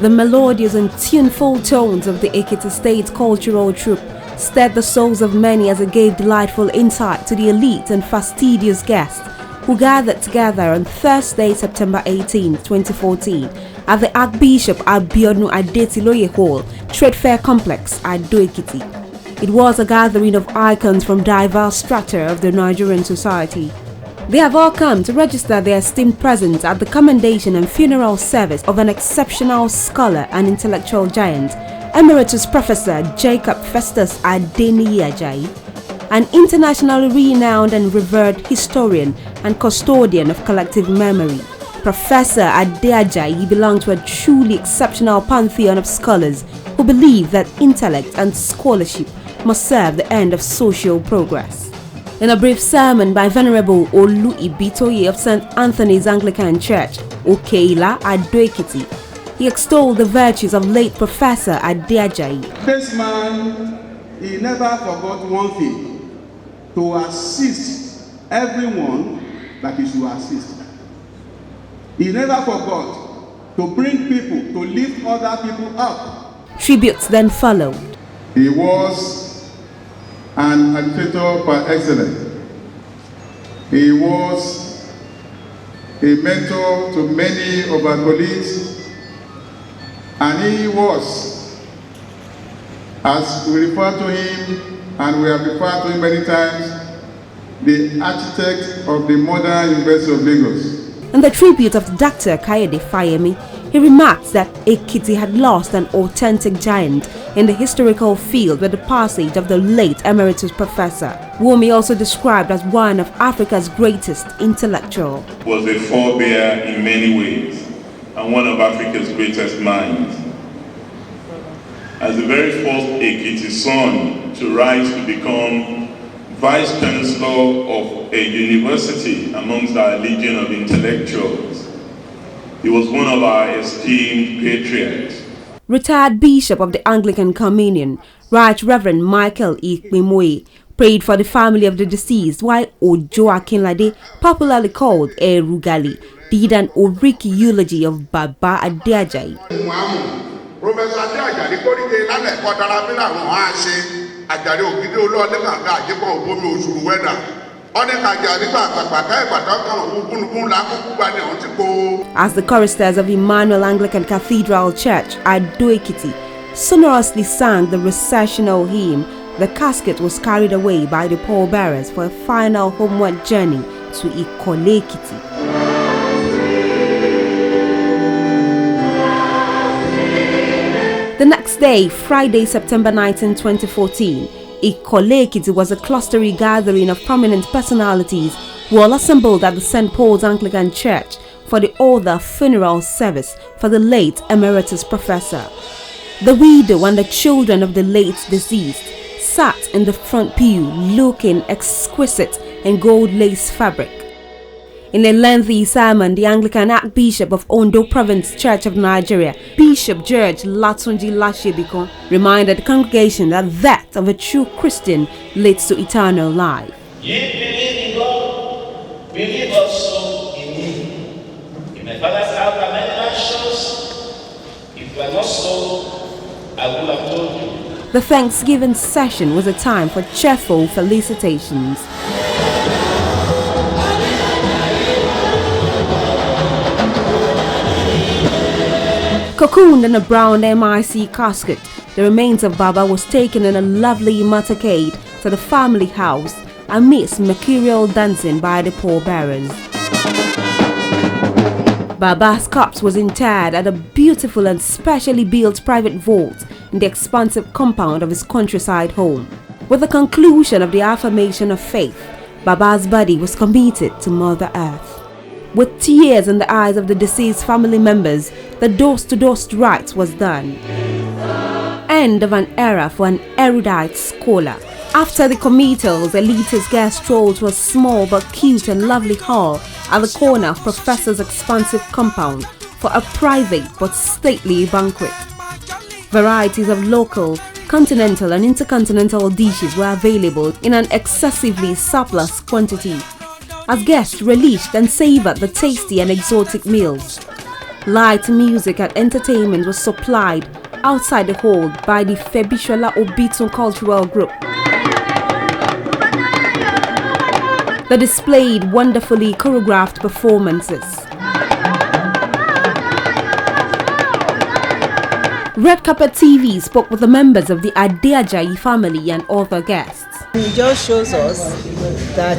The melodious and tuneful tones of the Ekiti State Cultural Troupe stirred the souls of many as it gave delightful insight to the elite and fastidious guests who gathered together on Thursday, September 18, 2014 at the Archbishop Abiodun Adetiloye Hall, Trade Fair Complex at Ado Ekiti. It was a gathering of icons from diverse strata of the Nigerian society. They have all come to register their esteemed presence at the commendation and funeral service of an exceptional scholar and intellectual giant, Emeritus Professor Jacob Festus Ade Ajayi, an internationally renowned and revered historian and custodian of collective memory. Professor Ade Ajayi belonged to a truly exceptional pantheon of scholars who believe that intellect and scholarship must serve the end of social progress. In a brief sermon by Venerable Olu Ibitoye of St. Anthony's Anglican Church, Okeila, Ado Ekiti, he extolled the virtues of late Professor Ade Ajayi. This man, he never forgot one thing: to assist everyone that he should assist. He never forgot to bring people, to lift other people up. Tributes then followed. He was an educator par excellence. He was a mentor to many of our colleagues, and he was, as we refer to him, and we have referred to him many times, the architect of the modern University of Lagos. In the tribute of Dr. Kayode Fayemi, he remarked that Ekiti had lost an authentic giant in the historical field with the passage of the late Emeritus Professor, whom he also described as one of Africa's greatest intellectuals. Was a forebear in many ways and one of Africa's greatest minds. As the very first Ekiti son to rise to become Vice Chancellor of a university amongst our legion of intellectuals, he was one of our esteemed patriots. Retired Bishop of the Anglican Communion, Right Reverend Michael Ikpimoye, prayed for the family of the deceased, while Ojo Akinlade, popularly called Erugali, did an Oriki eulogy of Baba Ade Ajayi. Professor Ade Ajayi Burial As the choristers of Emmanuel Anglican Cathedral Church at Ado Ekiti sonorously sang the recessional hymn, the casket was carried away by the pallbearers for a final homeward journey to Ikole Ekiti. The next day, Friday, September 19, 2014, Ikole Ekiti was a clustery gathering of prominent personalities who all assembled at the St. Paul's Anglican Church for the other funeral service for the late Emeritus Professor. The widow and the children of the late deceased sat in the front pew looking exquisite in gold lace fabric. In a lengthy sermon, the Anglican Archbishop of Ondo Province Church of Nigeria, Bishop George Latunji Lashebikon, reminded the congregation that that of a true Christian leads to eternal life. Ye believe in God, believe also in me. In my Father's house are many mansions. If it were not so, I would have told you. The Thanksgiving session was a time for cheerful felicitations. Cocooned in a brown MIC casket, the remains of Baba was taken in a lovely motorcade to the family house amidst mercurial dancing by the pallbearers. Baba's corpse was interred at a beautiful and specially built private vault in the expansive compound of his countryside home. With the conclusion of the affirmation of faith, Baba's body was committed to Mother Earth. With tears in the eyes of the deceased family members, the dust-to-dust rites was done. End of an era for an erudite scholar. After the committals, elitist guests strolled to a small but cute and lovely hall at the corner of Professor's expansive compound for a private but stately banquet. Varieties of local, continental and intercontinental dishes were available in an excessively surplus quantity, as guests relished and savored the tasty and exotic meals. Light music and entertainment was supplied outside the hall by the Febishola Obitun Cultural Group. They displayed wonderfully choreographed performances. Red Carpet TV spoke with the members of the Ade Ajayi family and other guests. It just shows us that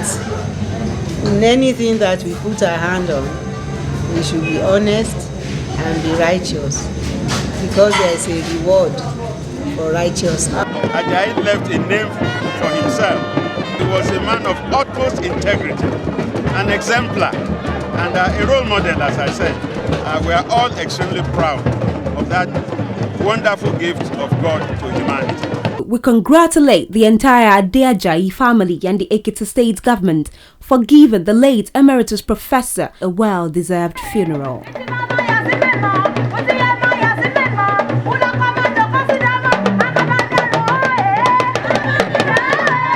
in anything that we put our hand on, we should be honest and be righteous, because there is a reward for righteousness. Ajayi left a name for himself. He was a man of utmost integrity, an exemplar, and a role model, as I said. We are all extremely proud of that wonderful gift of God to humanity. We congratulate the entire Ade Ajayi family and the Ekiti State government for giving the late Emeritus Professor a well-deserved funeral.